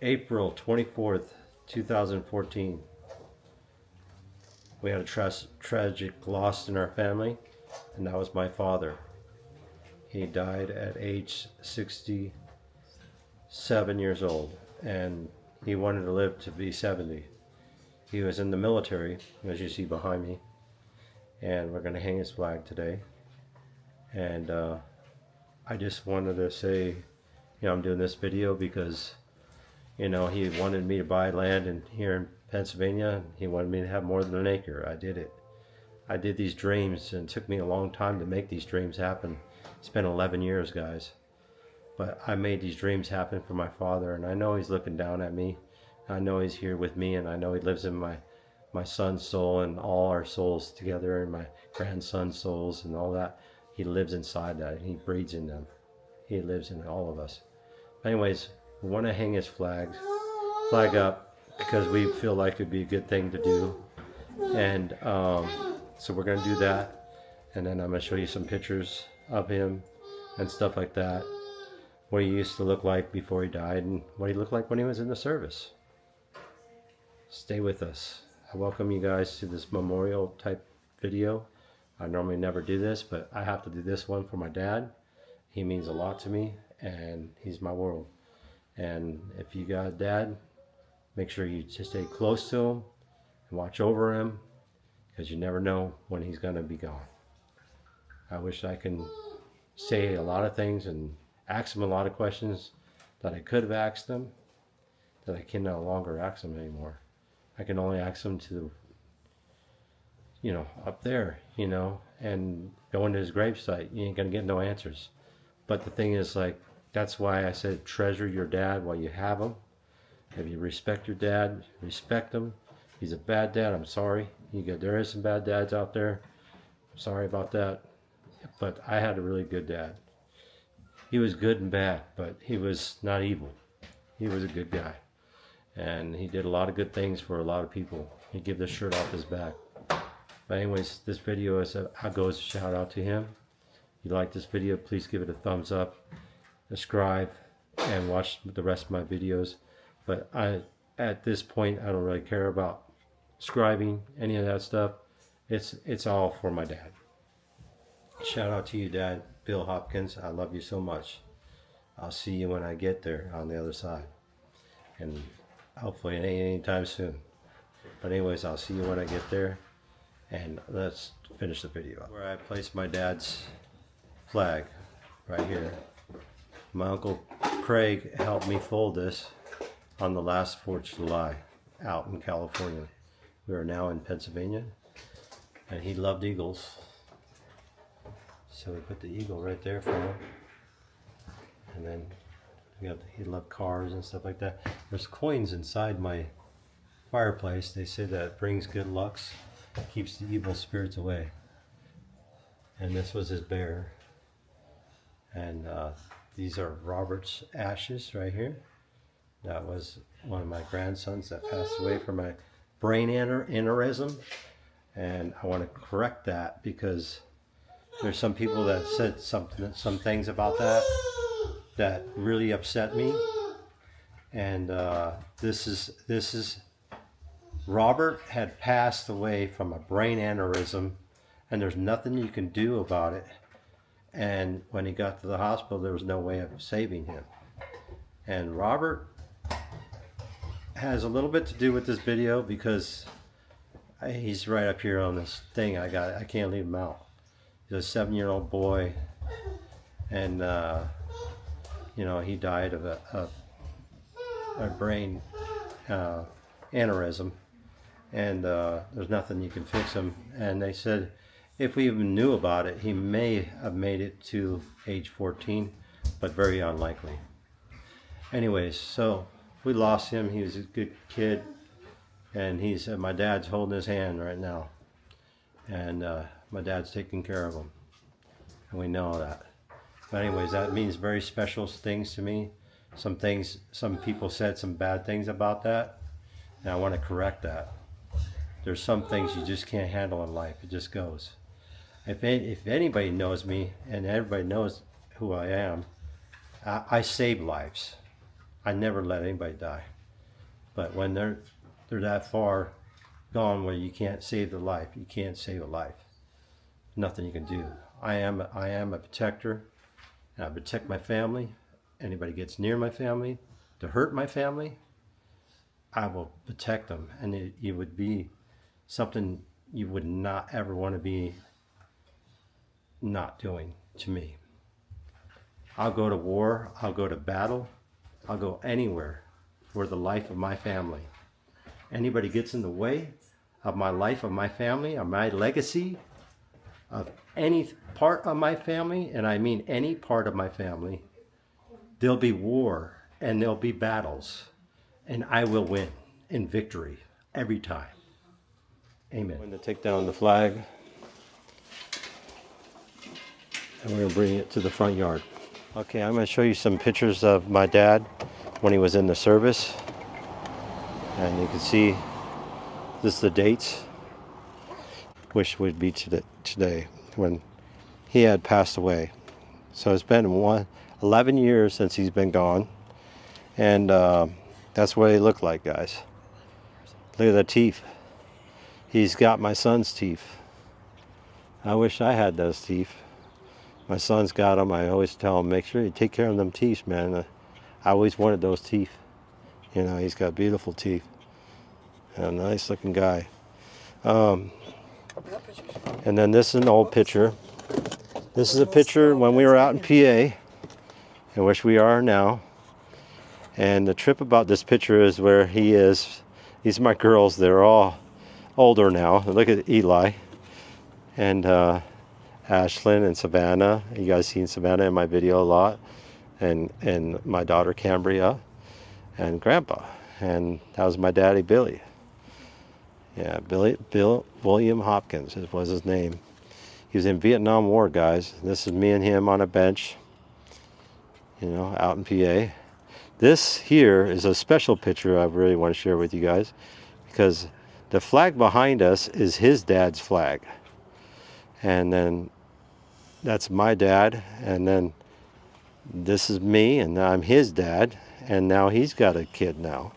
April 24th, 2014. We had a tragic loss in our family, and that was my father. He died at age 67 years old, and he wanted to live to be 70. He was in the military, as you see behind me, and we're going to hang his flag today. And I just wanted to say, I'm doing this video because, he wanted me to buy land here in Pennsylvania. He wanted me to have more than an acre. I did it. I did these dreams, and it took me a long time to make these dreams happen. It's been 11 years, guys. But I made these dreams happen for my father, and I know he's looking down at me. I know he's here with me, and I know he lives in my son's soul and all our souls together, and my grandson's souls and all that. He lives inside that. He breathes in them. He lives in all of us. Anyways, we want to hang his flag up because we feel like it'd be a good thing to do. And so we're going to do that. And then I'm going to show you some pictures of him and stuff like that. What he used to look like before he died and what he looked like when he was in the service. Stay with us. I welcome you guys to this memorial type video. I normally never do this, but I have to do this one for my dad. He means a lot to me, and he's my world. And if you got a dad, make sure you just stay close to him and watch over him, because you never know when he's going to be gone. I wish I can say a lot of things and ask him a lot of questions that I could have asked him, that I can no longer ask him anymore. I can only ask him to, up there, and go into his gravesite. You ain't gonna get no answers. But the thing is, that's why I said treasure your dad while you have him. If you respect your dad, respect him. If he's a bad dad, I'm sorry. There is some bad dads out there. I'm sorry about that. But I had a really good dad. He was good and bad, but he was not evil. He was a good guy. And he did a lot of good things for a lot of people. He gave the shirt off his back. But anyways, this video goes a shout out to him. If you like this video, please give it a thumbs up, subscribe, and watch the rest of my videos. But at this point, I don't really care about subscribing, any of that stuff. It's all for my dad. Shout out to you, Dad, Bill Hopkins. I love you so much. I'll see you when I get there on the other side. And hopefully it ain't anytime soon. But anyways, I'll see you when I get there. And let's finish the video. Where I placed my dad's flag, right here. My Uncle Craig helped me fold this on the last 4th of July out in California. We are now in Pennsylvania. And he loved eagles. So we put the eagle right there for him. And then he loved cars and stuff like that. There's coins inside my fireplace. They say that it brings good luck, keeps the evil spirits away. And this was his bear. And these are Robert's ashes right here. That was one of my grandsons that passed away from a brain aneurysm. And I want to correct that because there's some people that said some things about that really upset me. And this is Robert had passed away from a brain aneurysm, and there's nothing you can do about it. And when he got to the hospital, there was no way of saving him. And Robert has a little bit to do with this video because he's right up here on this thing. I can't leave him out. He's a 7-year-old boy, and he died of a brain aneurysm, and there's nothing you can fix him. And they said if we even knew about it, he may have made it to age 14, but very unlikely. Anyways, so we lost him. He was a good kid, and my dad's holding his hand right now, and my dad's taking care of him, and we know that. But anyways, that means very special things to me. Some people said some bad things about that, and I want to correct that. There's some things you just can't handle in life. It just goes. If anybody knows me, and everybody knows who I am, I save lives. I never let anybody die. But when they're that far gone where you can't save their life, you can't save a life. Nothing you can do. I am a protector, and I protect my family. Anybody gets near my family to hurt my family, I will protect them, and it would be something you would not ever want to be not doing to me. I'll go to war, I'll go to battle, I'll go anywhere for the life of my family. Anybody gets in the way of my life, of my family, of my legacy, of any part of my family, and I mean any part of my family, there'll be war and there'll be battles, and I will win in victory every time. Amen. I'm going to take down the flag, and we're going to bring it to the front yard. Okay, I'm going to show you some pictures of my dad when he was in the service. And you can see this is the dates. Wish would be today when he had passed away. So it's been 11 years since he's been gone. And that's what he looked like, guys. Look at the teeth. He's got my son's teeth. I wish I had those teeth. My son's got them. I always tell him, make sure you take care of them teeth, man. I always wanted those teeth. You know, he's got beautiful teeth. A nice looking guy. And then this is an old picture. This is a picture when we were out in PA, in which we are now. And the trip about this picture is where he is. These are my girls. They're all older now. Look at Eli. And Ashlyn and Savannah. You guys seen Savannah in my video a lot. And my daughter Cambria. And Grandpa. And that was my daddy, Billy. Yeah, Bill William Hopkins was his name. He was in Vietnam War, guys. This is me and him on a bench, you know, out in PA. This here is a special picture I really want to share with you guys, because the flag behind us is his dad's flag. And then that's my dad, and then this is me, and I'm his dad, and now he's got a kid now.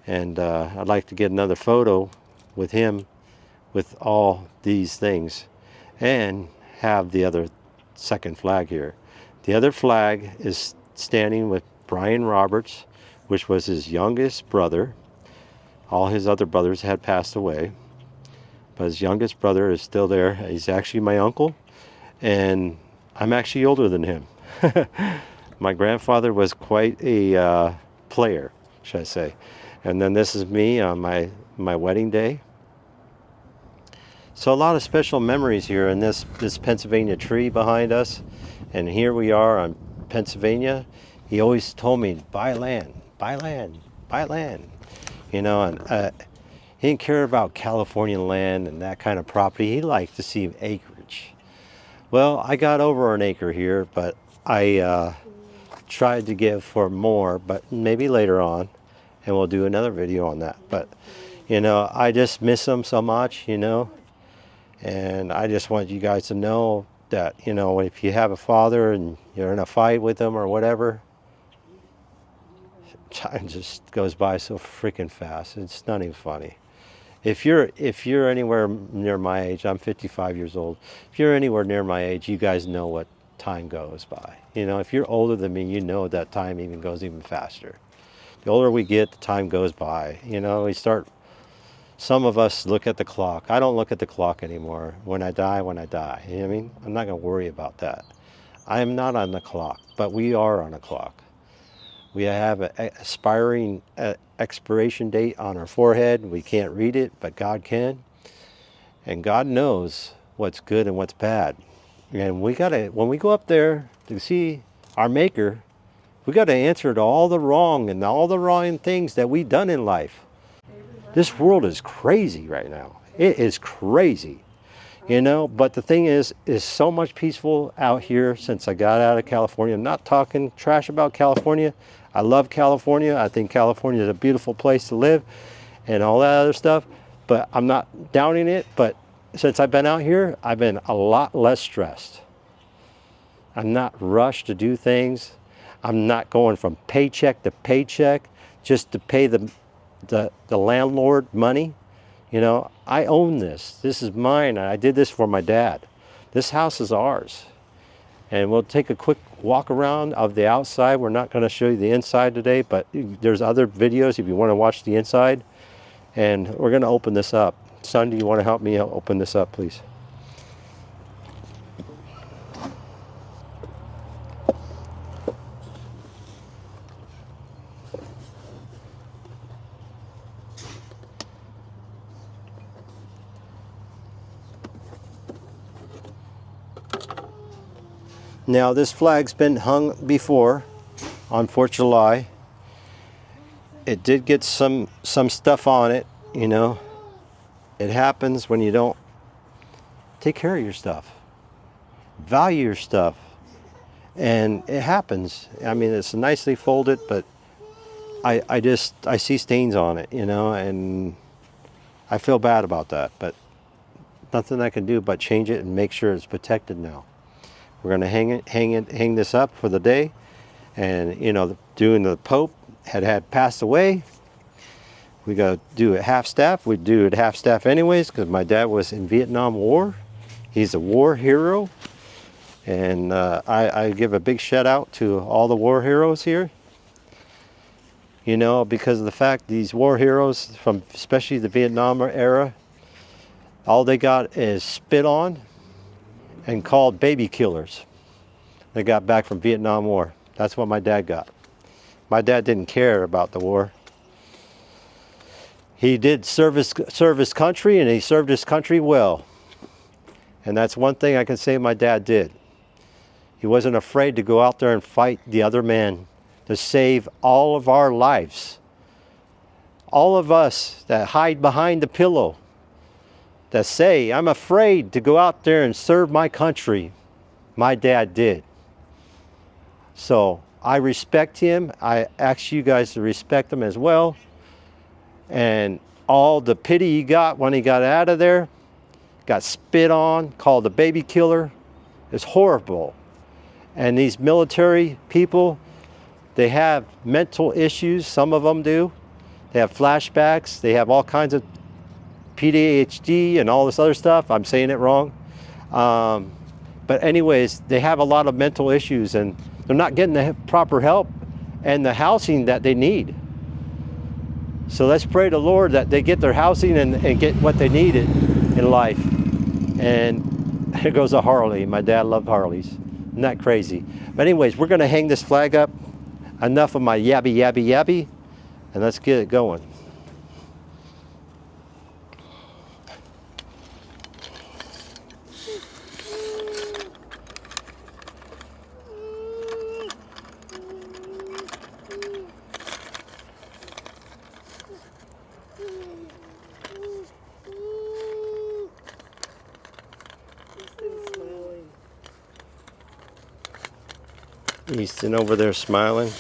And I'd like to get another photo with him with all these things and have the other second flag here. The other flag is standing with Brian Roberts, which was his youngest brother. All his other brothers had passed away, but his youngest brother is still there. He's actually my uncle, and I'm actually older than him. My grandfather was quite a player, should I say. And then this is me on my wedding day. So a lot of special memories here in this Pennsylvania tree behind us. And here we are on Pennsylvania. He always told me, buy land, buy land, buy land. You know, and he didn't care about California land and that kind of property. He liked to see acreage. Well, I got over an acre here, but I tried to give for more, but maybe later on. And we'll do another video on that. But, you know, I just miss him so much, you know. And I just want you guys to know that, you know, if you have a father and you're in a fight with him or whatever, time just goes by so freaking fast. It's not even funny. If you're anywhere near my age, I'm 55 years old. If you're anywhere near my age, you guys know what time goes by. You know, if you're older than me, you know that time even goes even faster. The older we get, the time goes by. You know, some of us look at the clock. I don't look at the clock anymore. When I die, when I die. You know what I mean? I'm not going to worry about that. I am not on the clock, but we are on a clock. We have an expiring expiration date on our forehead. We can't read it, but God can. And God knows what's good and what's bad. And when we go up there to see our Maker, we got to answer to all the wrong things that we've done in life. This world is crazy right now. It is crazy, you know. But the thing is so much peaceful out here since I got out of California. I'm not talking trash about California. I love California. I think California is a beautiful place to live and all that other stuff. But I'm not downing it. But since I've been out here, I've been a lot less stressed. I'm not rushed to do things. I'm not going from paycheck to paycheck just to pay the landlord money. You know, I own this. This is mine. I did this for my dad. This house is ours. And we'll take a quick walk around of the outside. We're not going to show you the inside today, but there's other videos if you want to watch the inside. And we're going to open this up. Son, do you want to help me open this up, please? Now this flag's been hung before on 4th of July. It did get some stuff on it, you know. It happens when you don't take care of your stuff, value your stuff, and it happens. I mean, it's nicely folded, but I see stains on it, you know, and I feel bad about that, but nothing I can do but change it and make sure it's protected now. We're going to hang this up for the day. And, you know, doing the Pope had passed away. We got to do it half staff. We do it half staff anyways because my dad was in Vietnam War. He's a war hero. And I give a big shout out to all the war heroes here. You know, because of the fact these war heroes from especially the Vietnam era, all they got is spit on and called baby killers. They got back from Vietnam War. That's what my dad got. My dad didn't care about the war. He did serve his country, and he served his country well. And that's one thing I can say my dad did. He wasn't afraid to go out there and fight the other man to save all of our lives. All of us that hide behind the pillow, that say, I'm afraid to go out there and serve my country. My dad did. So I respect him. I ask you guys to respect him as well. And all the pity he got when he got out of there, got spit on, called a baby killer, is horrible. And these military people, they have mental issues. Some of them do. They have flashbacks. They have all kinds of PTSD and all this other stuff. I'm saying it wrong. But anyways, they have a lot of mental issues and they're not getting the proper help and the housing that they need. So let's pray to the Lord that they get their housing and get what they need in life. And here goes a Harley. My dad loved Harleys. Isn't that crazy? But anyways, we're going to hang this flag up. Enough of my yabby, yabby, yabby. And let's get it going. He's sitting over there smiling.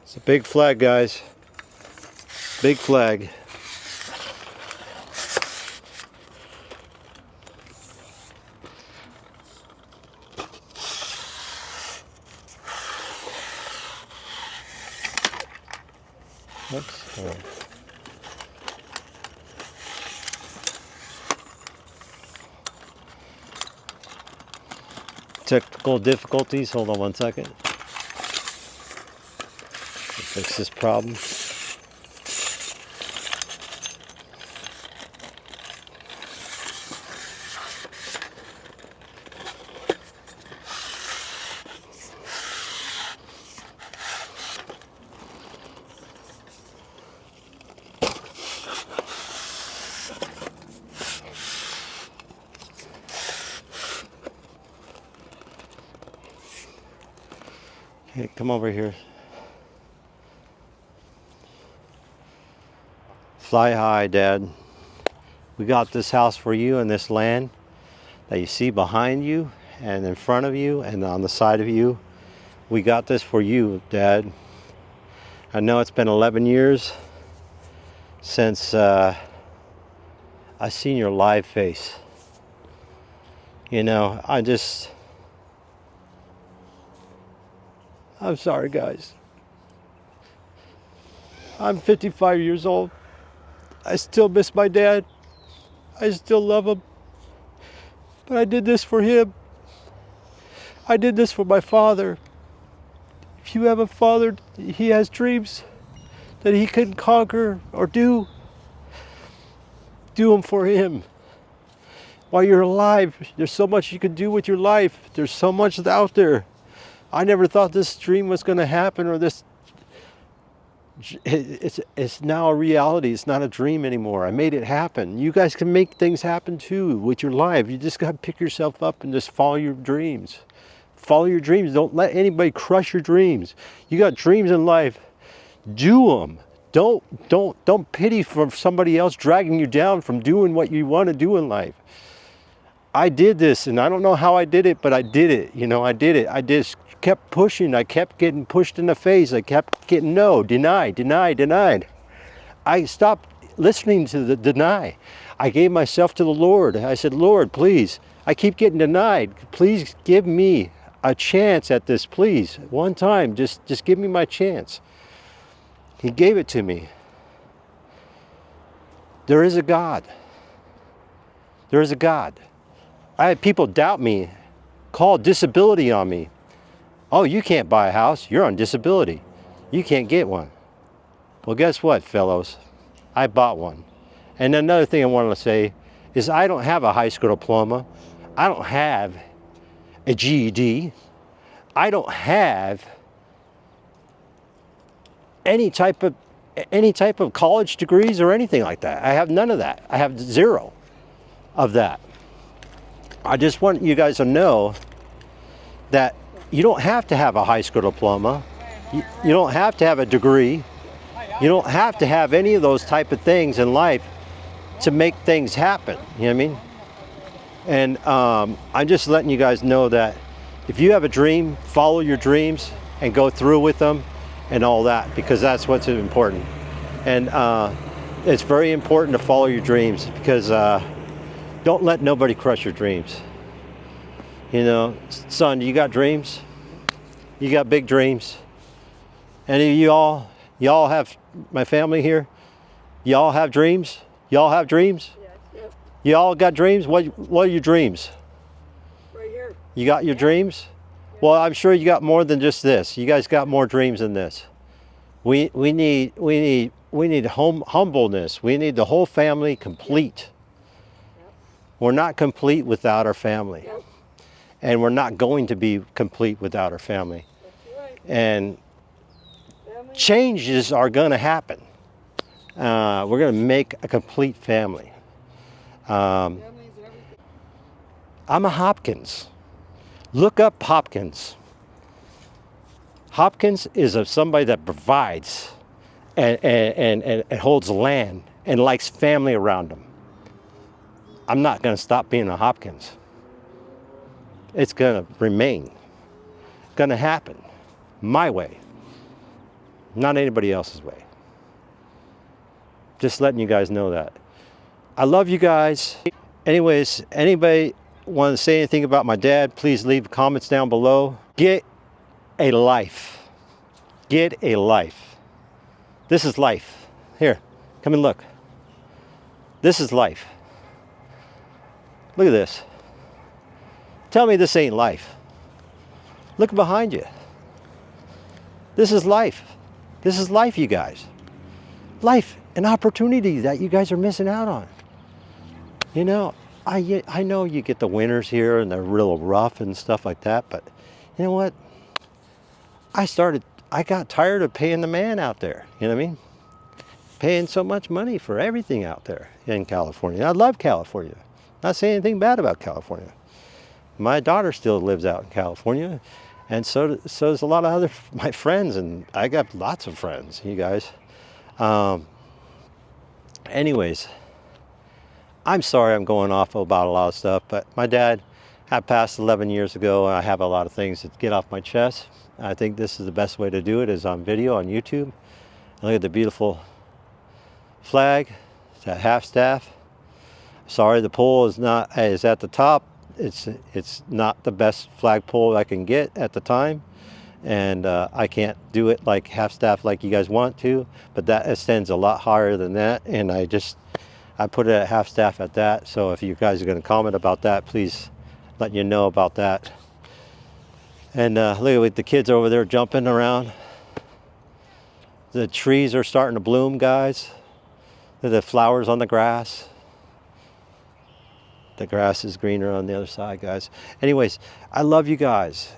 It's a big flag, guys. Big flag. Oops. Oh. Technical difficulties. Hold on one second. Fix this problem. Hey, come over here. Fly high, Dad. We got this house for you and this land that you see behind you and in front of you and on the side of you. We got this for you, Dad. I know it's been 11 years since I seen your live face. You know, I'm sorry, guys. I'm 55 years old. I still miss my dad. I still love him. But I did this for him. I did this for my father. If you have a father, he has dreams that he can conquer or do them for him. While you're alive, there's so much you can do with your life. There's so much out there. I never thought this dream was going to happen, or this. It's now a reality. It's not a dream anymore. I made it happen. You guys can make things happen too with your life. You just got to pick yourself up and just follow your dreams. Follow your dreams. Don't let anybody crush your dreams. You got dreams in life. Do them. Don't pity for somebody else dragging you down from doing what you want to do in life. I did this, and I don't know how I did it, but I did it. You know, I did it. I just kept pushing. I kept getting pushed in the face. I kept getting denied. I stopped listening to the deny. I gave myself to the Lord. I said, Lord, please, I keep getting denied. Please give me a chance at this, please. One time, just give me my chance. He gave it to me. There is a God. There is a God. I had people doubt me, call disability on me. Oh, you can't buy a house. You're on disability. You can't get one. Well, guess what, fellows? I bought one. And another thing I wanted to say is I don't have a high school diploma. I don't have a GED. I don't have any type of college degrees or anything like that. I have none of that. I have zero of that. I just want you guys to know that you don't have to have a high school diploma. You don't have to have a degree. You don't have to have any of those type of things in life to make things happen. You know what I mean? And I'm just letting you guys know that if you have a dream, follow your dreams and go through with them and all that, because that's what's important. And it's very important to follow your dreams, because don't let nobody crush your dreams. You know, son, you got dreams? You got big dreams? Any of y'all have, my family here, y'all have dreams? Y'all have dreams? Yep. Y'all got dreams? What are your dreams? Right here. You got your dreams? Well, I'm sure you got more than just this. You guys got more dreams than this. We need humbleness. We need the whole family complete. Yep. We're not complete without our family. Yep. And we're not going to be complete without our family. That's right. And Family. changes are going to happen. We're going to make a complete family. Families and everything. I'm a Hopkins. Look up Hopkins. Hopkins is somebody that provides and holds land and likes family around them. I'm not going to stop being a Hopkins. It's going to remain. Going to happen my way, not anybody else's way. Just letting you guys know that. I love you guys. Anyways, anybody want to say anything about my dad, please leave comments down below. Get a life. Get a life. This is life. Here, come and look. This is life. Look at this. Tell me this ain't life. Look behind you. This is life. This is life, you guys. Life, an opportunity that you guys are missing out on. You know, I know you get the winters here and they're real rough and stuff like that, but you know what? I got tired of paying the man out there, you know what I mean? Paying so much money for everything out there in California. I love California. Not saying anything bad about California. My daughter still lives out in California, And so there's a lot of other my friends, and I got lots of friends, you guys. Anyways, I'm sorry I'm going off about a lot of stuff, but my dad had passed 11 years ago, and I have a lot of things to get off my chest. I think this is the best way to do it, is on video on YouTube. Look at the beautiful flag. It's at half staff. Sorry, the pole is at the top. It's not the best flagpole I can get at the time, and I can't do it like half staff like you guys want to, but that extends a lot higher than that, and I put it at half staff at that. So if you guys are going to comment about that, please let you know about that. And look at the kids over there jumping around. The trees are starting to bloom, guys. The flowers on the grass. The grass is greener on the other side, guys. Anyways, I love you guys.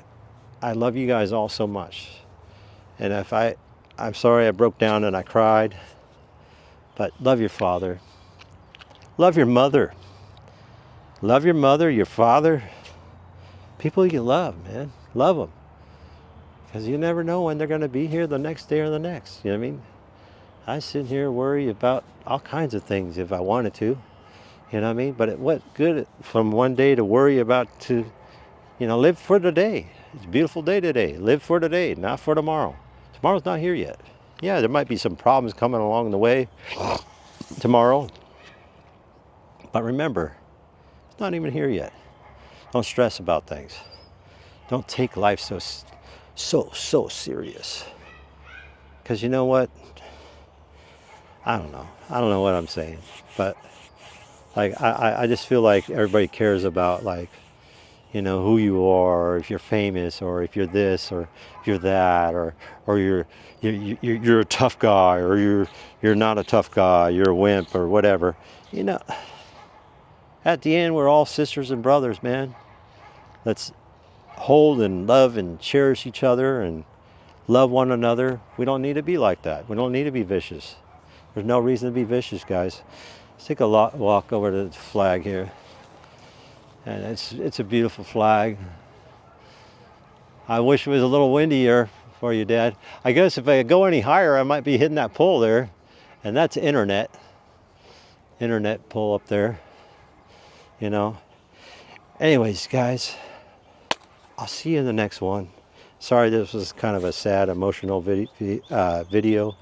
I love you guys all so much. And I'm sorry I broke down and I cried, but love your father. Love your mother. Love your mother, your father. People you love, man. Love them. Because you never know when they're going to be here the next day or the next. You know what I mean? I sit here and worry about all kinds of things if I wanted to. You know what I mean? But what good from one day to worry about to, live for today. It's a beautiful day today. Live for today, not for tomorrow. Tomorrow's not here yet. Yeah, there might be some problems coming along the way tomorrow. But remember, it's not even here yet. Don't stress about things. Don't take life so serious. Because you know what? I don't know. I don't know what I'm saying. But like I just feel like everybody cares about who you are, or if you're famous, or if you're this, or if you're that, or you're a tough guy, or you're not a tough guy, you're a wimp, or whatever. At the end, we're all sisters and brothers, man. Let's hold and love and cherish each other and love one another. We don't need to be like that. We don't need to be vicious. There's no reason to be vicious, guys. Let's take a walk over to the flag here. And it's a beautiful flag. I wish it was a little windier for you, Dad. I guess if I go any higher, I might be hitting that pole there. And that's internet pole up there. Anyways, guys, I'll see you in the next one. Sorry this was kind of a sad, emotional video,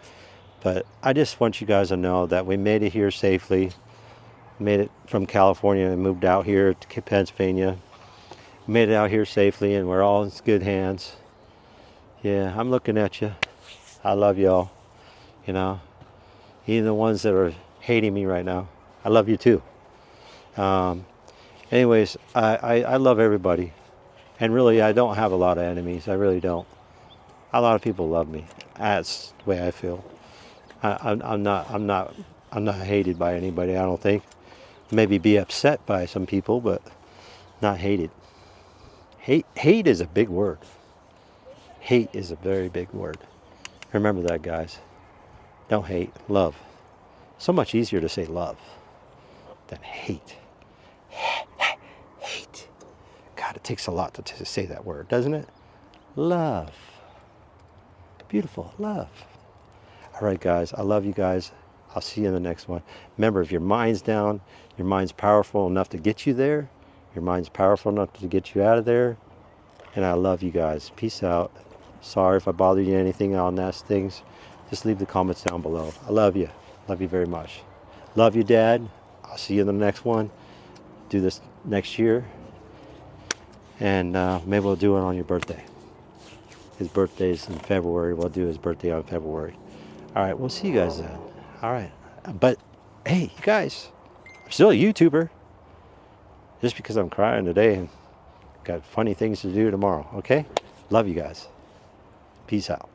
but I just want you guys to know that we made it here safely. Made it from California and moved out here to Pennsylvania. Made it out here safely, and we're all in good hands. Yeah, I'm looking at you. I love y'all. Even the ones that are hating me right now, I love you too. Anyways, I love everybody, and really I don't have a lot of enemies. I really don't. A lot of people love me. That's the way I feel. I'm not hated by anybody. I don't think. Maybe be upset by some people, but not hated. Hate is a big word. Hate is a very big word. Remember that, guys. Don't hate. Love. So much easier to say love than hate. Hate. God, it takes a lot to say that word, doesn't it? Love. Beautiful. Love. All right, guys. I love you guys. I'll see you in the next one. Remember, if your mind's down, your mind's powerful enough to get you there. Your mind's powerful enough to get you out of there. And I love you guys. Peace out. Sorry if I bothered you anything on those things. Just leave the comments down below. I love you. Love you very much. Love you, Dad. I'll see you in the next one. Do this next year. And maybe we'll do it on your birthday. His birthday's in February. We'll do his birthday on February. All right, we'll see you guys then. All right. But, hey, you guys, I'm still a YouTuber. Just because I'm crying today and got funny things to do tomorrow, okay? Love you guys. Peace out.